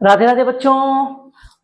राधे राधे बच्चों।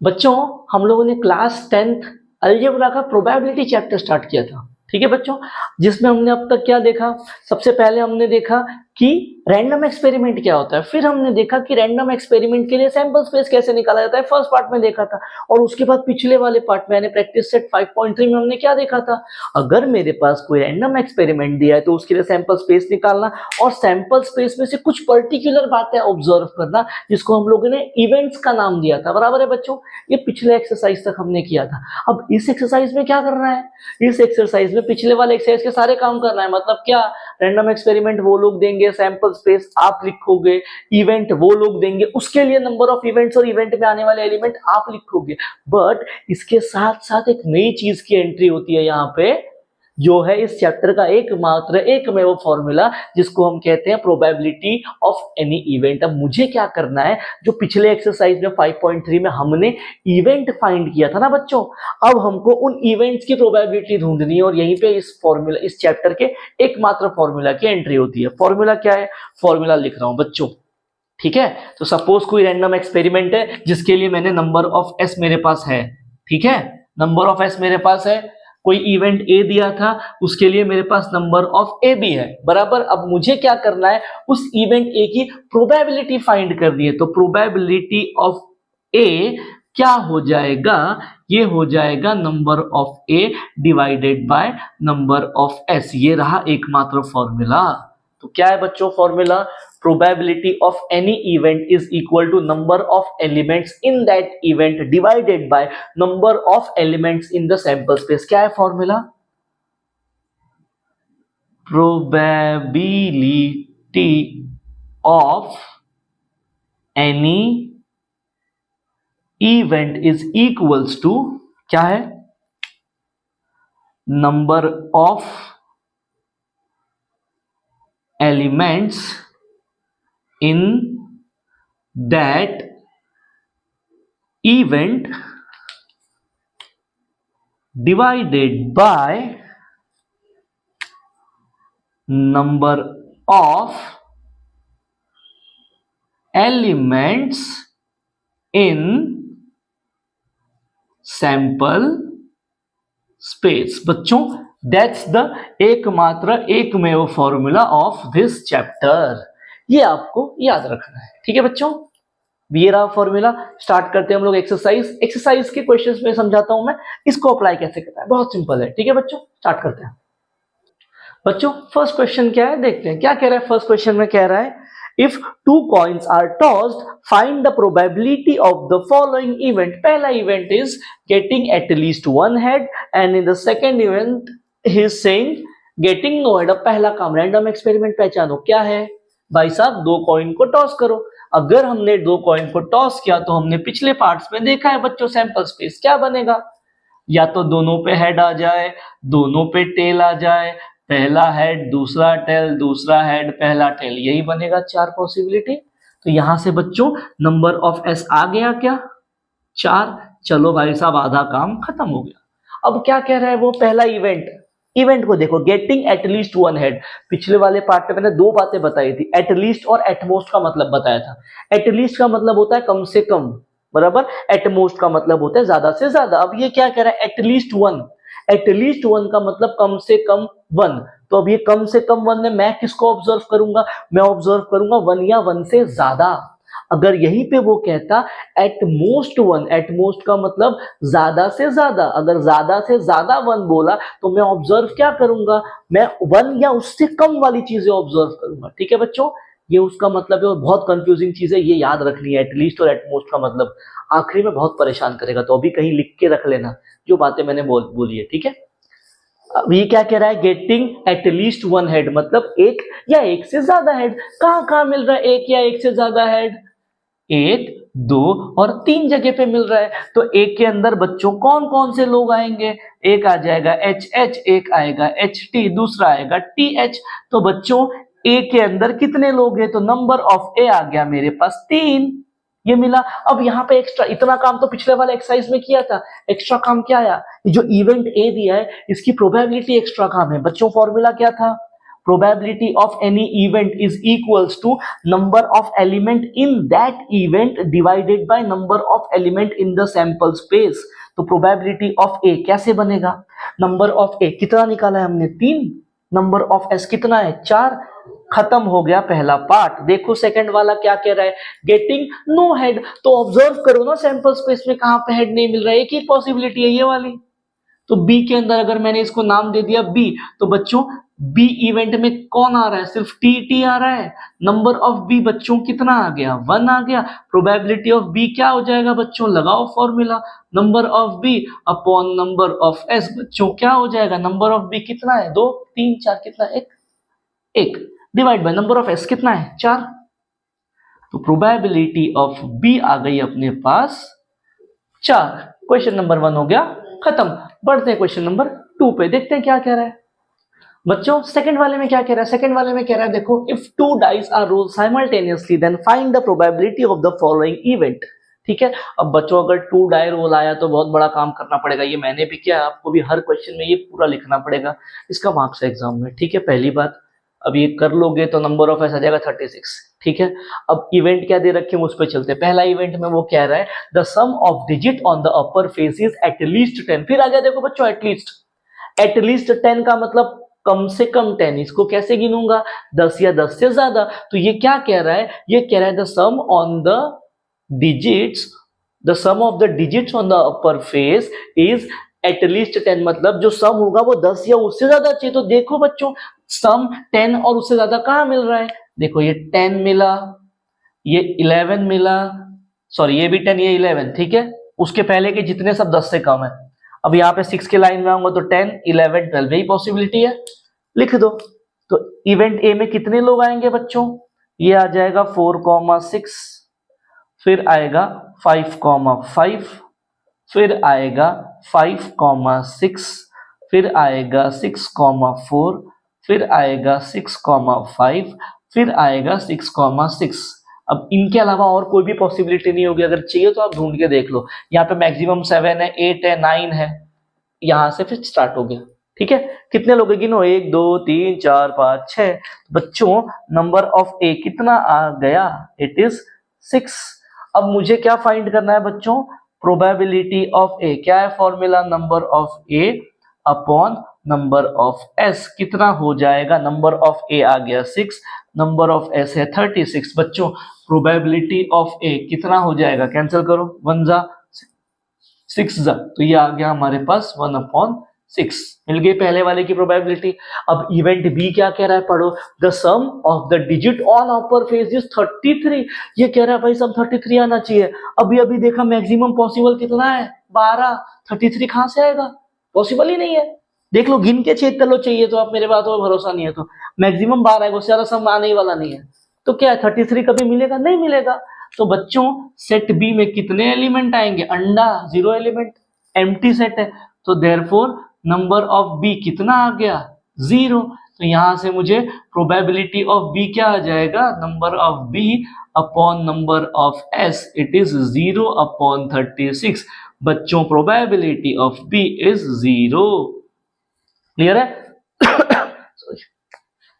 बच्चों, हम लोगों ने क्लास 10th अलजेब्रा का प्रोबेबिलिटी चैप्टर स्टार्ट किया था, ठीक है बच्चों, जिसमें हमने अब तक क्या देखा। सबसे पहले हमने देखा कि रैंडम एक्सपेरिमेंट क्या होता है, फिर हमने देखा कि रैंडम एक्सपेरिमेंट के लिए सैंपल स्पेस कैसे निकाला जाता है, फर्स्ट पार्ट में देखा था। और उसके बाद पिछले वाले पार्ट में यानी प्रैक्टिस सेट 5.3 में हमने क्या देखा था, अगर मेरे पास कोई रैंडम एक्सपेरिमेंट दिया है तो उसके लिए सैंपल स्पेस निकालना और सैंपल स्पेस में से कुछ पर्टिकुलर बातें ऑब्जर्व करना, जिसको हम लोगों ने इवेंट्स का नाम दिया था। बराबर है बच्चों, ये पिछले एक्सरसाइज तक हमने किया था। अब इस एक्सरसाइज में क्या करना है, इस एक्सरसाइज में पिछले वाले एक्सरसाइज के सारे काम करना है। मतलब क्या, रैंडम एक्सपेरिमेंट वो लोग देंगे, सैंपल स्पेस आप लिखोगे, इवेंट वो लोग देंगे, उसके लिए नंबर ऑफ इवेंट्स और इवेंट में आने वाले एलिमेंट आप लिखोगे। बट इसके साथ साथ एक नई चीज की एंट्री होती है यहाँ पे, जो है इस चैप्टर का एकमेव फॉर्मूला, जिसको हम कहते हैं प्रोबेबिलिटी ऑफ एनी इवेंट। अब मुझे क्या करना है, जो पिछले एक्सरसाइज में 5.3 में हमने इवेंट फाइंड किया था ना बच्चों, अब हमको उन इवेंट्स की प्रोबेबिलिटी ढूंढनी है और यहीं पे इस फॉर्मूला, इस चैप्टर के एकमात्र फॉर्मूला की एंट्री होती है। फॉर्मूला क्या है, फॉर्मूला लिख रहा हूं बच्चों, ठीक है। तो सपोज कोई रैंडम एक्सपेरिमेंट है जिसके लिए मैंने नंबर ऑफ एस मेरे पास है, ठीक है, नंबर ऑफ एस मेरे पास है। कोई इवेंट ए दिया था, उसके लिए मेरे पास नंबर ऑफ ए भी है, बराबर। अब मुझे क्या करना है, उस इवेंट ए की प्रोबेबिलिटी फाइंड करनी है। तो प्रोबेबिलिटी ऑफ ए क्या हो जाएगा, ये हो जाएगा number of A divided by number of S. ये रहा एकमात्र फॉर्मूला। तो क्या है बच्चों formula, probability of any event is equal to number of elements in that event divided by number of elements in the sample space। क्या है formula, probability of any event is equals to क्या है, number of elements in that event divided by number of elements in sample space। बच्चों, that's the एकमेव formula of this chapter. ये आपको याद रखना है, ठीक है बच्चों। ये रहा फॉर्मूला। स्टार्ट करते हैं हम लोग एक्सरसाइज के क्वेश्चंस में समझाता हूं मैं इसको अप्लाई कैसे करना है, बहुत सिंपल है, ठीक है बच्चों। स्टार्ट करते हैं बच्चों। फर्स्ट क्वेश्चन क्या है, देखते हैं क्या कह रहा है। फर्स्ट क्वेश्चन में कह रहा है, if two coins are tossed, find the probability of the following event। पहला event is getting at least one head and in the second event he is saying getting no head। अब पहला काम random experiment पहचानो क्या है भाई साहब, दो कॉइन को टॉस करो। अगर हमने दो कॉइन को टॉस किया तो हमने पिछले पार्ट्स में देखा है बच्चों, सैंपल स्पेस क्या बनेगा, या तो दोनों पे हेड आ जाए, दोनों पे टेल आ जाए, पहला हेड दूसरा टेल, दूसरा हेड पहला टेल, यही बनेगा चार पॉसिबिलिटी। तो यहां से बच्चों नंबर ऑफ एस आ गया क्या, 4। चलो भाई साहब, आधा काम खत्म हो गया। अब क्या कह रहा है वो, पहला इवेंट को देखो, गेटिंग एटलीस्ट वन हेड। पिछले वाले पार्ट में मैंने दो बातें बताई थी, एटलीस्ट और एटमोस्ट का मतलब बताया था। एटलीस्ट का मतलब होता है कम से कम, बराबर। एटमोस्ट का मतलब होता है ज्यादा से ज्यादा। अब ये क्या कह रहा है, एटलीस्ट वन का मतलब कम से कम 1। तो अब ये कम से कम 1 में मैं किसको ऑब्जर्व करूंगा, मैं ऑब्जर्व करूंगा 1 या 1 से ज्यादा। अगर यहीं पे वो कहता एटमोस्ट 1, एटमोस्ट का मतलब ज्यादा से ज्यादा, अगर ज्यादा से ज्यादा 1 बोला तो मैं ऑब्जर्व क्या करूंगा, मैं 1 या उससे कम वाली चीजें ऑब्जर्व करूंगा, ठीक है बच्चों। ये उसका मतलब है और बहुत कंफ्यूजिंग चीज है, ये याद रखनी है। एटलीस्ट और एटमोस्ट का मतलब आखिरी में बहुत परेशान करेगा, तो अभी कहीं लिख के रख लेना जो बातें मैंने बोली है, ठीक है। अब ये क्या कह रहा है, गेटिंग एटलीस्ट वन हेड, मतलब एक या एक से ज्यादा हेड। कहां मिल रहा है एक या एक से ज्यादा हेड, 1, 2 और 3 जगह पे मिल रहा है। तो एक के अंदर बच्चों कौन कौन से लोग आएंगे, एक आ जाएगा HH, एक आएगा HT, दूसरा आएगा TH। तो बच्चों ए के अंदर कितने लोग हैं, तो नंबर ऑफ ए आ गया मेरे पास 3, ये मिला। अब यहाँ पे एक्स्ट्रा, इतना काम तो पिछले वाले एक्सरसाइज में किया था, एक्स्ट्रा काम क्या आया, जो इवेंट ए दिया है इसकी प्रोबेबिलिटी एक्स्ट्रा काम है बच्चों। फॉर्मूला क्या था, probability of any event is equals to number of element in that event divided by number of element in the sample space। तो probability of A कैसे बनेगा, number of A कितना निकाला है हमने 3, number of S कितना है 4। खत्म हो गया पहला पार्ट। देखो सेकंड वाला क्या कह रहा है, गेटिंग नो हेड। तो ऑब्जर्व करो ना सैंपल स्पेस में कहां पे हेड नहीं मिल रहा है, एक ही पॉसिबिलिटी है ये वाली। तो बी के अंदर अगर मैंने इसको नाम दे दिया बी, तो बच्चों बी इवेंट में कौन आ रहा है, सिर्फ टी आ रहा है। नंबर ऑफ बी बच्चों कितना आ गया 1 आ गया। प्रोबेबिलिटी ऑफ बी क्या हो जाएगा बच्चों, लगाओ formula, number of B upon number of S. बच्चों क्या हो जाएगा, नंबर ऑफ बी कितना है 2 3 4 कितना 1 divide by number of S कितना है 4। तो प्रोबेबिलिटी ऑफ बी आ गई अपने पास 4। क्वेश्चन नंबर 1 हो गया खत्म। बढ़ते हैं क्वेश्चन नंबर 2 पे, देखते हैं क्या कह रहा है बच्चों। सेकंड वाले में क्या कह रहा है, सेकंड वाले में कह रहा है देखो, if 2 dice are rolled simultaneously then find the probability of the following event. ठीक है, अब बच्चों अगर 2 डाई रोल आया तो बहुत बड़ा काम करना पड़ेगा, ये मैंने भी किया, आपको भी हर क्वेश्चन में ये पूरा लिखना पड़ेगा, इसका मार्क्स है एग्जाम में। ठीक है, पहली बात, अब ये कर लोगे तो नंबर ऑफ एस आ जाएगा 36। ठीक है, अब इवेंट क्या दे रखे हैं उस पर चलते हैं। पहला इवेंट में वो कह रहा है the sum of digit on the upper face is at least 10। फिर आ गया देखो बच्चों एटलीस्ट 10 का मतलब कम से कम 10। इसको कैसे गिनूंगा, 10 या 10 से ज्यादा। तो ये क्या कह रहा है, ये कह रहा है the sum on the digits, the sum of the digits on the upper face is at least 10, मतलब जो सम होगा वो 10 या उससे ज्यादा चाहिए। तो देखो बच्चों सम 10 और उससे ज्यादा कहां मिल रहा है, देखो ये 10 मिला, ये 11 मिला, सॉरी ये भी 10 ये 11। ठीक है, उसके पहले के जितने सब 10 से कम है। अब यहाँ पे 6 के लाइन में आऊंगा तो 10 11 12 यही पॉसिबिलिटी है, लिख दो। तो इवेंट ए में कितने लोग आएंगे बच्चों, ये आ जाएगा 4,6, फिर आएगा 5,5, फिर आएगा 5,6, फिर आएगा 6,4, फिर आएगा 6,5, फिर आएगा 6,6। अब इनके अलावा और कोई भी पॉसिबिलिटी नहीं होगी, अगर चाहिए तो आप ढूंढ के देख लो। यहाँ पे मैक्सिमम 7 है, 8 है, 9 है, यहां से फिर स्टार्ट हो गया। ठीक है, कितने लोग गिनो, 1 2 3 4 5 6। बच्चों नंबर ऑफ ए कितना आ गया, इट इज 6। अब मुझे क्या फाइंड करना है बच्चों, प्रोबेबिलिटी ऑफ ए। क्या है formula, number of A upon number of S. कितना हो जाएगा, नंबर ऑफ ए आ गया 6, नंबर ऑफ एस है 36। बच्चों प्रोबेबिलिटी ऑफ ए कितना हो जाएगा, कैंसिल करो, 1 जा 6 जा, तो ये आ गया हमारे पास 1/6। मिल गई पहले वाले की प्रोबेबिलिटी। अब इवेंट बी क्या कह रहा है, पढ़ो, the sum of the digit on upper face is 33। ये कह रहा है भाई सब 33 आना चाहिए। अभी अभी देखा मैक्सिमम पॉसिबल कितना है 12, 33 कहां से आएगा, पॉसिबल ही नहीं है। देख लो गिन के चेक कर लो, चाहिए तो आप, मेरे बातों पर भरोसा नहीं है तो मैक्सिमम 12 है, उससे ज्यादा सम आने ही वाला नहीं है। तो क्या है 33 कभी मिलेगा, नहीं मिलेगा। तो बच्चों सेट बी में कितने एलिमेंट आएंगे, अंडा 0 एलिमेंट, एम्प्टी सेट है, तो देयरफॉर नंबर ऑफ बी कितना आ गया 0। तो यहां से मुझे प्रोबेबिलिटी ऑफ बी क्या आ जाएगा, number of B upon number of S, it is 0/36। बच्चों probability of B is 0। Clear है।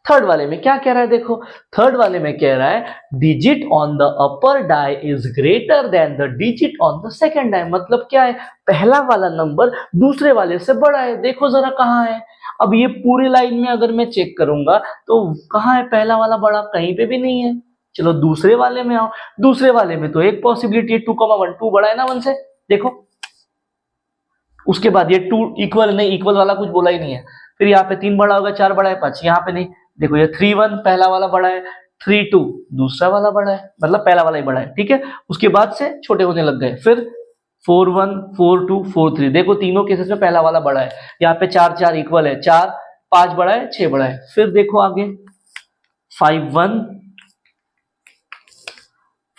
थर्ड वाले में क्या कह रहा है, देखो थर्ड वाले में कह रहा है digit on the upper die is greater than the digit on the second die. मतलब क्या है, पहला वाला नंबर दूसरे वाले से बड़ा है। देखो जरा कहाँ है, अब ये पूरी लाइन में अगर मैं चेक करूंगा तो कहाँ है पहला वाला बड़ा, कहीं पे भी नहीं है। चलो दूसरे वाले में आओ, दूसरे वाले में तो एक पॉसिबिलिटी है 2,1, 2 बड़ा है ना 1 से, देखो। उसके बाद ये 2 इक्वल नहीं, इक्वल वाला कुछ बोला ही नहीं है। फिर यहाँ पे 3 बड़ा होगा, 4 बड़ा है, 5 यहाँ पे नहीं। देखो ये 3,1 पहला वाला बड़ा है, 3,2 दूसरा वाला बड़ा है, मतलब पहला वाला ही बड़ा है। ठीक है, उसके बाद से छोटे होने लग गए। फिर 4,1 4,2 4,3, देखो तीनों केसेस में पहला वाला बड़ा है। यहाँ पे 4 4 इक्वल है, 4 5 बड़ा है, 6 बड़ा है। फिर देखो आगे 5,1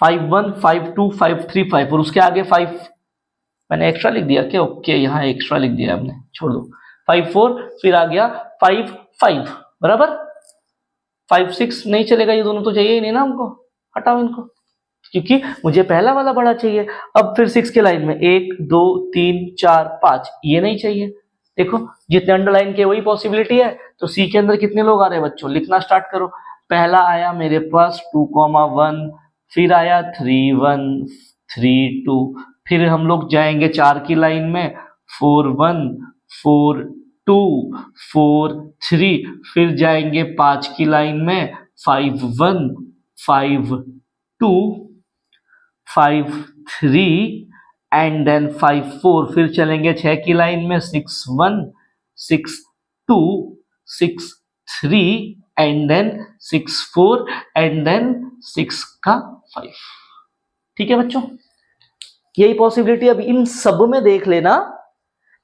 5,1 5,2 5,3 5, और उसके आगे 5 मैंने एक्स्ट्रा लिख दिया क्या, ओके यहाँ एक्स्ट्रा लिख दिया हमने, छोड़ दो। 5,4 फिर आ गया 5,5 बराबर, 5,6 नहीं चलेगा, ये दोनों तो चाहिए ही नहीं ना हमको, हटाओ इनको, क्योंकि मुझे पहला वाला बड़ा चाहिए। अब फिर 6 के लाइन में 1 2 3 4 5 ये नहीं चाहिए। देखो जितने अंडरलाइन के वही पॉसिबिलिटी है, तो सी के अंदर कितने लोग आ रहे हैं बच्चों, लिखना स्टार्ट करो। पहला आया मेरे पास 2,1, फिर आया 3,1, 3,2, फिर हम लोग जाएंगे 4 की लाइन में 4,1, 4,2, 4,3, फिर जाएंगे 5 की लाइन में 5,1, 5,2, 5,3 एंड देन 5,4, फिर चलेंगे 6 की लाइन में 6,1, 6,2, 6,3 एंड देन 6,4 एंड देन 6 का 5। ठीक है बच्चों, यही पॉसिबिलिटी। अब इन सब में देख लेना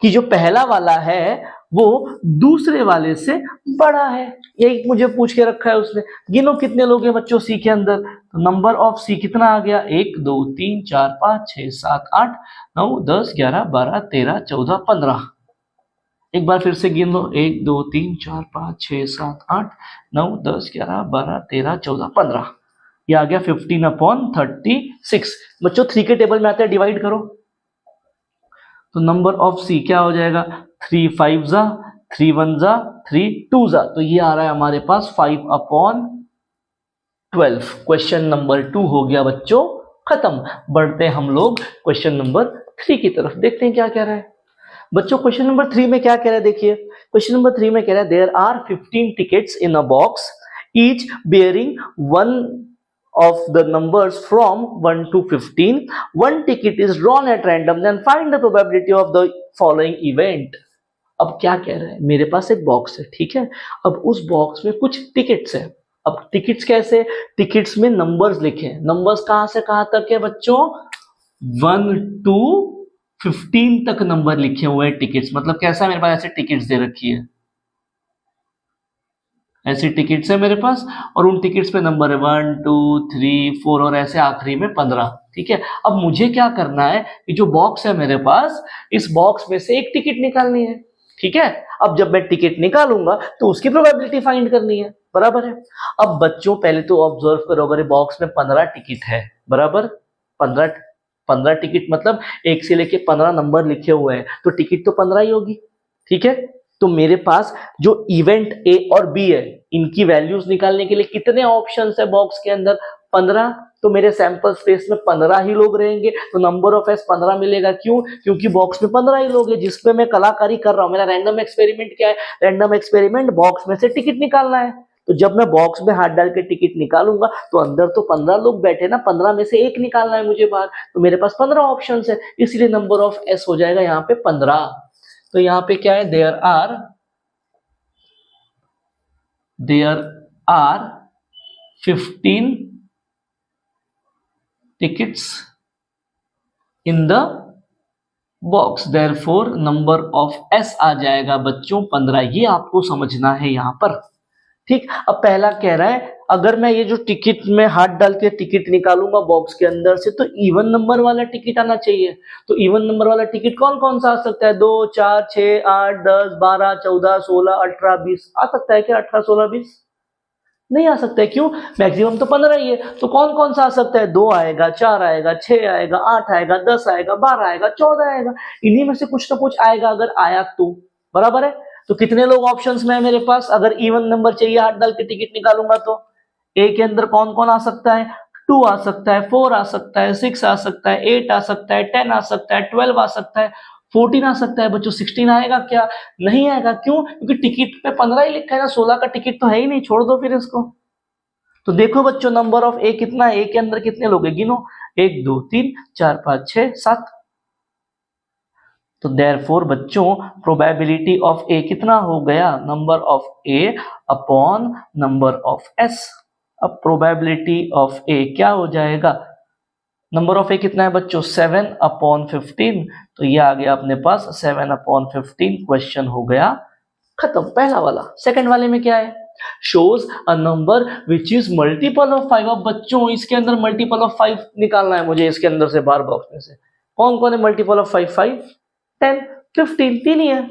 कि जो पहला वाला है वो दूसरे वाले से बड़ा है, यही मुझे पूछ के रखा है उसने। गिनो कितने लोग हैं बच्चों सी के अंदर, तो नंबर ऑफ सी कितना आ गया, 1 2 3 4 5 6 7 8 9 10 11 12 13 14 15। एक बार फिर से गिन लो, 1 2 3 4 5 6 7 8 9 10 11 12 13 14 15। ये आ गया 15/36। बच्चों 3 के टेबल में आते हैं, डिवाइड करो तो नंबर ऑफ सी क्या हो जाएगा, 3 5 जा, 3 1 जा, 3 2 जा, तो ये आ रहा है हमारे पास 5/12। क्वेश्चन नंबर 2 हो गया बच्चों खत्म। बढ़ते हम लोग क्वेश्चन नंबर 3 की तरफ, देखते हैं क्या कह रहा है बच्चों। क्वेश्चन नंबर 3 में क्या कह रहा है देखिए, क्वेश्चन नंबर 3 में कह रहा है there are 15 tickets in a box each bearing one of the numbers from 1 to 15. One ticket is drawn at random, then find the probability of the following event. अब क्या कह रहा है, मेरे पास एक बॉक्स है, ठीक है, अब उस बॉक्स में कुछ टिकट्स है। अब टिकट्स कैसे, टिकट्स में नंबर्स लिखे हैं। नंबर्स कहां से कहां तक है बच्चों, 1 to 15 तक नंबर लिखे हुए हैं टिकट्स। मतलब कैसा, मेरे पास ऐसे टिकट्स दे रखी है, ऐसी टिकट्स है मेरे पास, और उन टिकट्स पे नंबर है 1 2 3 4 और ऐसे आखिरी में 15। ठीक है, अब मुझे क्या करना है कि जो बॉक्स है मेरे पास, इस बॉक्स में से एक टिकट निकालनी है। ठीक है, अब जब मैं टिकट निकालूंगा तो उसकी प्रोबेबिलिटी फाइंड करनी है, बराबर है। अब बच्चों पहले तो ऑब्जर्व करो, अगर बॉक्स में 15 टिकट है, बराबर 15 टिकट मतलब 1 से लेके 15 नंबर लिखे हुए हैं, तो टिकट तो 15 ही होगी। ठीक है, तो मेरे पास जो इवेंट ए और बी है, इनकी वैल्यूज निकालने के लिए कितने ऑप्शंस है बॉक्स के अंदर, 15। तो मेरे सैंपल स्पेस में 15 ही लोग रहेंगे, तो नंबर ऑफ एस 15 मिलेगा। क्यों, क्योंकि बॉक्स में 15 ही लोग हैं जिसपे मैं कलाकारी कर रहा हूं। मेरा रैंडम एक्सपेरिमेंट क्या है, रैंडम एक्सपेरिमेंट बॉक्स में से टिकट निकालना है। तो जब मैं बॉक्स में हाथ डाल के टिकट निकालूंगा तो अंदर तो 15 लोग बैठे ना, 15 में से एक निकालना है मुझे बाहर, तो मेरे पास 15 ऑप्शंस है, इसलिए नंबर ऑफ एस हो जाएगा यहाँ पे 15। तो यहाँ पे क्या है, there are 15 tickets in the box, therefore number of s आ जाएगा बच्चों 15। ये आपको समझना है यहाँ पर। ठीक, अब पहला कह रहा है अगर मैं ये जो टिकट में हाथ डाल के टिकट निकालूंगा बॉक्स के अंदर से, तो इवन नंबर वाला टिकट आना चाहिए। तो इवन नंबर वाला टिकट कौन कौन सा आ सकता है, 2 4 6 8 10 12 14 16 18 20 आ सकता है क्या, 18 16 20 नहीं आ सकता है। क्यों, मैक्सिमम तो 15 ही है। तो कौन कौन सा आ सकता है, 2 आएगा, 4 आएगा, 6 आएगा, 8 आएगा, 10 आएगा, 12 आएगा, 14 आएगा, इन्हीं में से कुछ ना कुछ आएगा अगर आया तो, बराबर है। तो कितने लोग ऑप्शंस में है मेरे पास, अगर इवन नंबर चाहिए हाथ डाल के टिकट निकालूंगा तो ए के अंदर कौन कौन आ सकता है, 2 आ सकता है, 4 आ सकता है, 6 आ सकता है, 8 आ सकता है, 10 आ सकता है, 12 आ सकता है, 14 आ सकता है। बच्चों 16 आएगा क्या, नहीं आएगा। क्यों, क्योंकि टिकट पे 15 ही लिखा है ना, 16 का टिकट तो है ही नहीं, छोड़ दो फिर इसको। तो देखो बच्चों नंबर ऑफ ए कितना है, ए के अंदर कितने लोग हैं, गिनो, 1 2 3 4 5 6 7। तो देयरफॉर बच्चों प्रोबेबिलिटी ऑफ ए कितना हो गया, number of A upon number of S. अब प्रोबेबिलिटी ऑफ ए क्या हो जाएगा, नंबर ऑफ ए कितना है बच्चों, 7/15। तो ये आ गया अपने पास 7/15। क्वेश्चन हो गया खत्म, पहला वाला। सेकंड वाले में क्या है, shows a number which is multiple of 5। अब बच्चों इसके अंदर मल्टीपल ऑफ 5 निकालना है मुझे, इसके अंदर से बार बॉक्स में से कौन कौन है मल्टीपल ऑफ 5, 5 10 15 तीन ही है।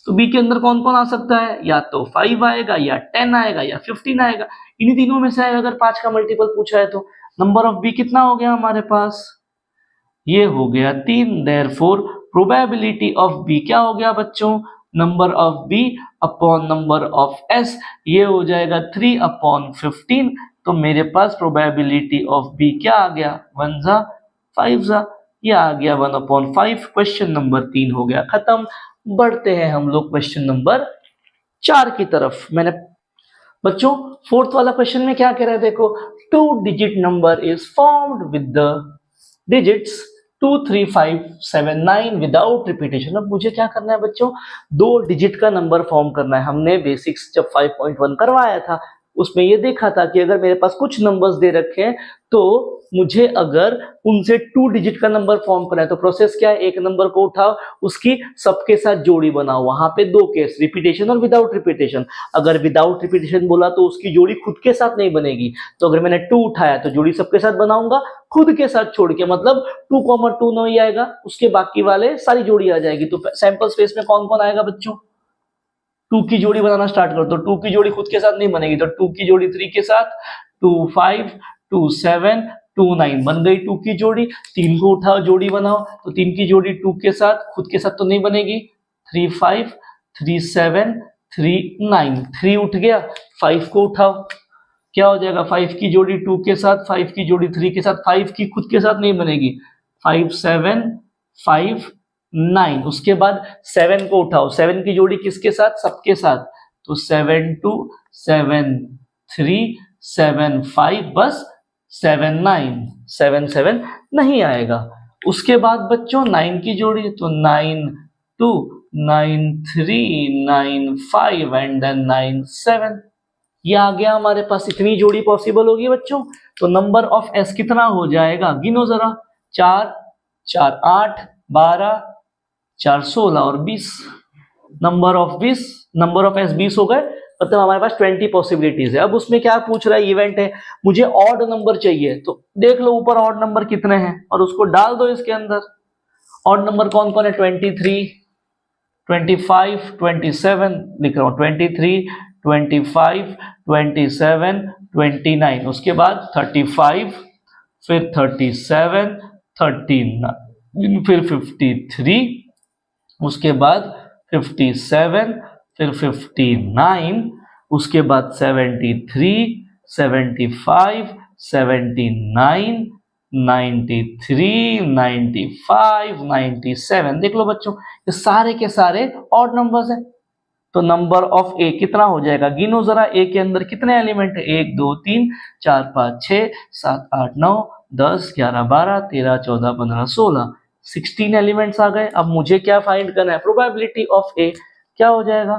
तो बी के अंदर कौन कौन आ सकता है, या तो 5 आएगा, या 10 आएगा, या 15 आएगा, इन्हीं तीनों में से आएगा। अगर 5 का मल्टीपल पूछा है तो नंबर ऑफ बी कितना हो गया हमारे पास, ये हो गया 3। देयरफॉर प्रोबेबिलिटी ऑफ बी क्या हो गया बच्चों, number of B upon number of S, ये हो जाएगा 3/15। तो मेरे पास प्रोबेबिलिटी ऑफ बी क्या आ गया, 1 जा 5 जा, ये आ गया 1/5। क्वेश्चन नंबर 3 हो गया खत्म। बढ़ते हैं हम लोग क्वेश्चन नंबर 4 की तरफ। मैंने बच्चों फोर्थ वाला क्वेश्चन में क्या कह रहा है, देखो 2 digit number is formed with the digits 2 3 5 7 9 without repetition. अब मुझे क्या करना है बच्चों, 2 डिजिट का नंबर फॉर्म करना है। हमने बेसिक्स जब 5.1 करवाया था उसमें ये देखा था कि अगर मेरे पास कुछ नंबर्स दे रखे हैं तो मुझे अगर उनसे 2 डिजिट का नंबर फॉर्म करना है तो प्रोसेस क्या है, एक नंबर को उठाओ, उसकी सबके साथ जोड़ी बनाओ। वहां पे 2 केस, रिपीटेशन और विदाउट रिपीटेशन। अगर विदाउट रिपीटेशन बोला तो उसकी जोड़ी खुद के साथ नहीं बनेगी, तो अगर मैंने 2 उठाया तो जोड़ी सबके साथ बनाऊंगा, खुद के साथ छोड़ के, मतलब 2,2 नहीं आएगा, उसके बाकी वाले सारी जोड़ी आ जाएगी। तो सैंपल स्पेस में कौन कौन आएगा बच्चों, 2 की जोड़ी बनाना स्टार्ट कर दो। 2 की जोड़ी खुद के साथ नहीं बनेगी, तो 2 की जोड़ी 3 के साथ, 2 5 2 7 2 9 बन गई 2 की जोड़ी। 3 को उठाओ जोड़ी बनाओ, तो 3 की जोड़ी 2 के साथ, खुद के साथ तो नहीं बनेगी, 3 5 3 7 3 9, 3 उठ गया। 5 को उठाओ, क्या हो जाएगा, 5 की जोड़ी 2 के साथ, 5 की जोड़ी 3 के साथ, 5 की खुद के साथ नहीं बनेगी, 5 7 5 9। उसके बाद 7 को उठाओ, 7 की जोड़ी किसके साथ, सबके साथ, तो 7 2 7 3 7 5, बस 7 9 7 7 नहीं आएगा। उसके बाद बच्चों 9 की जोड़ी, तो 9 2 9 3 9 5 एंड देन 9 7, ये आ गया हमारे पास। इतनी जोड़ी पॉसिबल होगी बच्चों, तो नंबर ऑफ एस कितना हो जाएगा, गिनो जरा, 4 4 8 12 4 16 और 20। नंबर ऑफ एस 20 हो गए, मतलब हमारे पास 20 पॉसिबिलिटीज है। अब उसमें क्या पूछ रहा है, इवेंट है, मुझे ऑड नंबर चाहिए, तो देख लो ऊपर ऑड नंबर कितने हैं और उसको डाल दो इसके अंदर। ऑड नंबर कौन कौन है, 23 25 27 लिख रहा हूं, 23 25 27 29, उसके बाद 35, फिर 37 39, फिर 53, उसके बाद 57, फिर 59, उसके बाद 73 75 79 93 95 97। देख लो बच्चों, ये सारे के सारे ऑड नंबर्स हैं। तो नंबर ऑफ ए कितना हो जाएगा, गिनो जरा, ए के अंदर कितने एलिमेंट है, 1 2 3 4 5 6 7 8 9 10 11 12 13 14 15 16, 16 एलिमेंट्स आ गए। अब मुझे क्या फाइंड करना है, प्रोबेबिलिटी ऑफ ए क्या हो जाएगा,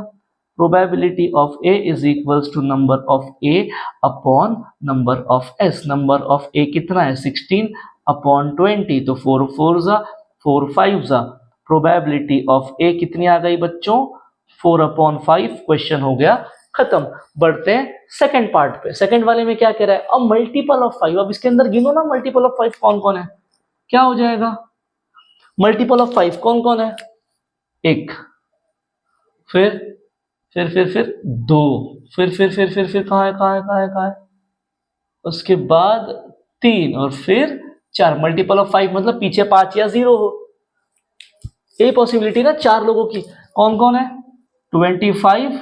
probability of A is equals to number of A upon number of S. Number of A कितना है, 16 अपॉन 20, तो 4 4 जा 4 5 जा, प्रोबेबिलिटी ऑफ ए कितनी आ गई बच्चों, 4/5। क्वेश्चन हो गया खत्म। बढ़ते हैं सेकंड पार्ट पे। सेकंड वाले में क्या कह रहा है, अब मल्टीपल ऑफ 5। अब इसके अंदर गिनो ना, मल्टीपल ऑफ 5 कौन कौन है, क्या हो जाएगा, मल्टीपल ऑफ 5 कौन कौन है, 1, फिर 2, फिर कहाँ है, उसके बाद 3 और फिर 4। मल्टीपल ऑफ 5 मतलब पीछे 5 या 0 हो। ये पॉसिबिलिटी ना 4 लोगों की, कौन कौन है, 25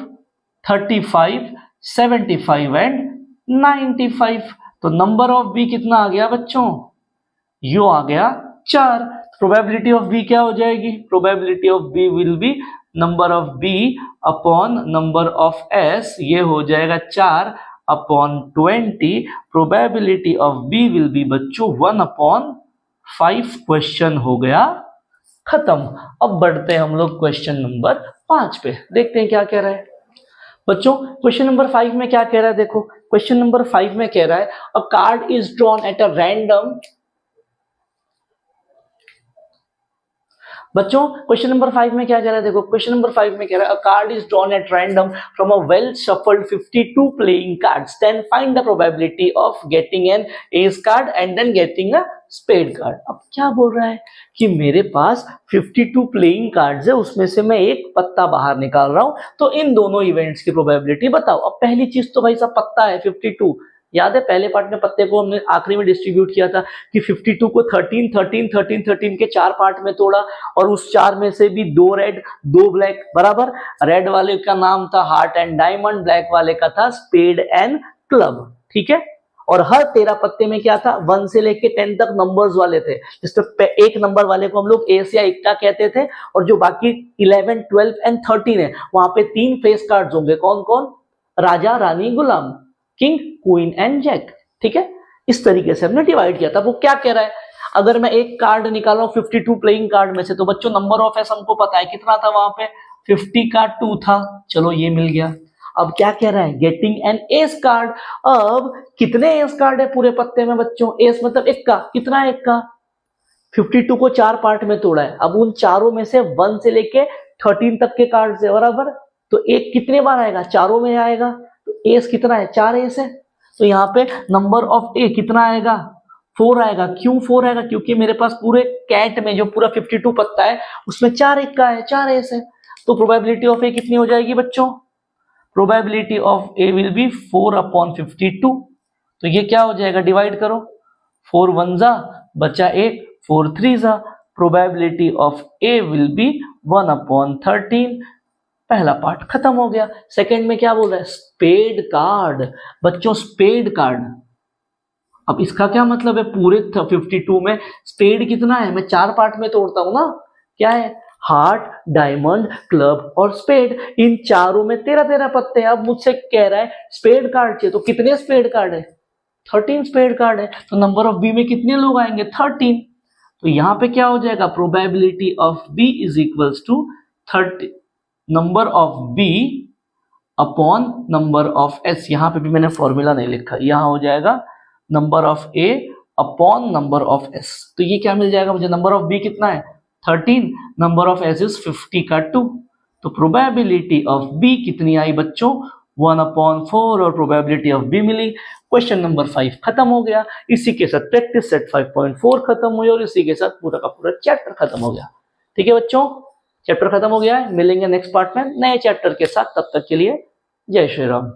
35 75 एंड 95। तो नंबर ऑफ बी कितना आ गया बच्चों, यो आ गया 4। प्रोबेबिलिटी ऑफ बी क्या हो जाएगी, probability of B will be number of B upon number of S, ये हो जाएगा 4/20। Probability of B will be बच्चों 1/5। क्वेश्चन हो गया खत्म। अब बढ़ते हैं हम लोग क्वेश्चन नंबर 5 पे, देखते हैं क्या कह रहा है बच्चों। क्वेश्चन नंबर 5 में क्या कह रहा है, देखो क्वेश्चन नंबर 5 में कह रहा है a card is drawn at a random. बच्चों क्वेश्चन नंबर 5 में क्या कह रहा है, देखो क्वेश्चन नंबर 5 में कह रहा है a card is drawn at random from a well shuffled 52 playing cards, then find the probability of getting an ace card and then getting a spade card. अब क्या बोल रहा है कि मेरे पास 52 प्लेइंग कार्ड्स है, उसमें से मैं एक पत्ता बाहर निकाल रहा हूं, तो इन दोनों इवेंट्स की प्रोबेबिलिटी बताओ। अब पहली चीज तो भाई साहब पत्ता है 52, याद है पहले पार्ट में पत्ते को हमने आखिरी में डिस्ट्रीब्यूट किया था कि 52 को 13 13 13 13 के 4 पार्ट में तोड़ा और उस 4 में से भी 2 रेड 2 ब्लैक बराबर। रेड वाले का नाम था हार्ट एंड डायमंड, ब्लैक वाले का था स्पेड एंड क्लब, ठीक है। और हर 13 पत्ते में क्या था 1 से लेके 10 तक नंबर्स वाले थे, जिसपे एक नंबर वाले को हम लोग एस या इक्का कहते थे और जो बाकी 11 12 एंड 13 है वहां पे 3 फेस कार्ड्स होंगे, कौन कौन, राजा रानी गुलाम, किंग क्वीन एंड जैक, ठीक है। इस तरीके से हमने डिवाइड किया था। वो क्या कह रहा है, अगर मैं एक कार्ड निकाल रहा हूं 52 प्लेइंग कार्ड में से, तो बच्चों नंबर ऑफ एस हमको पता है कितना था वहां पे 50 का 2 था, चलो ये मिल गया। अब क्या कह रहा है, गेटिंग एन एस कार्ड। अब कितने एस कार्ड है पूरे पत्ते में बच्चों, एस मतलब एक का, कितना है एक का, 52 को 4 पार्ट में तोड़ा है। अब उन चारों में से 1 से लेके 13 तक के कार्ड है बराबर, तो एक कितने बार आएगा, चारों में आएगा, तो एस कितना है, 4 एस है। तो यहाँ पे नंबर ऑफ ए कितना आएगा, 4 आएगा। क्यों 4 आएगा, क्योंकि मेरे पास पूरे कैट में जो पूरा 52 पत्ता है उसमें 4 एक का है, 4 एस है। तो प्रोबेबिलिटी ऑफ ए कितनी हो जाएगी बच्चों, probability of A will be 4/52। तो ये क्या हो जाएगा, डिवाइड करो, 4 1 जा बचा 1, 4 3 जा, probability of A will be 1/13। पहला पार्ट खत्म हो गया। सेकंड में क्या बोल रहा है, स्पेड कार्ड। बच्चों स्पेड कार्ड, अब इसका क्या मतलब है, पूरे 52 में स्पेड कितना है, मैं 4 पार्ट में तोड़ता हूं ना, क्या है, हार्ट डायमंड क्लब और स्पेड, इन चारों में 13 पत्ते हैं। अब मुझसे कह रहा है स्पेड कार्ड चाहिए, तो कितने स्पेड कार्ड है, 13 स्पेड कार्ड है। तो नंबर ऑफ बी में कितने लोग आएंगे, 13। तो यहां पे क्या हो जाएगा, probability of B is equals to 30 number of B upon number of S. यहां पे भी मैंने फॉर्मूला नहीं लिखा, यहां हो जाएगा number of A upon number of S. तो ये क्या मिल जाएगा मुझे, नंबर ऑफ बी कितना है 13, नंबर ऑफ एस इज 50 का 2। तो प्रोबेबिलिटी ऑफ बी कितनी आई बच्चों, 1/4 और प्रोबेबिलिटी ऑफ बी मिली। क्वेश्चन नंबर 5 खत्म हो गया। इसी के साथ प्रैक्टिस सेट 5.4 खत्म हुई और इसी के साथ पूरा का पूरा चैप्टर खत्म हो गया। ठीक है बच्चों, चैप्टर खत्म हो गया है। मिलेंगे नेक्स्ट पार्ट में नए चैप्टर के साथ, तब तक के लिए जय श्री राम।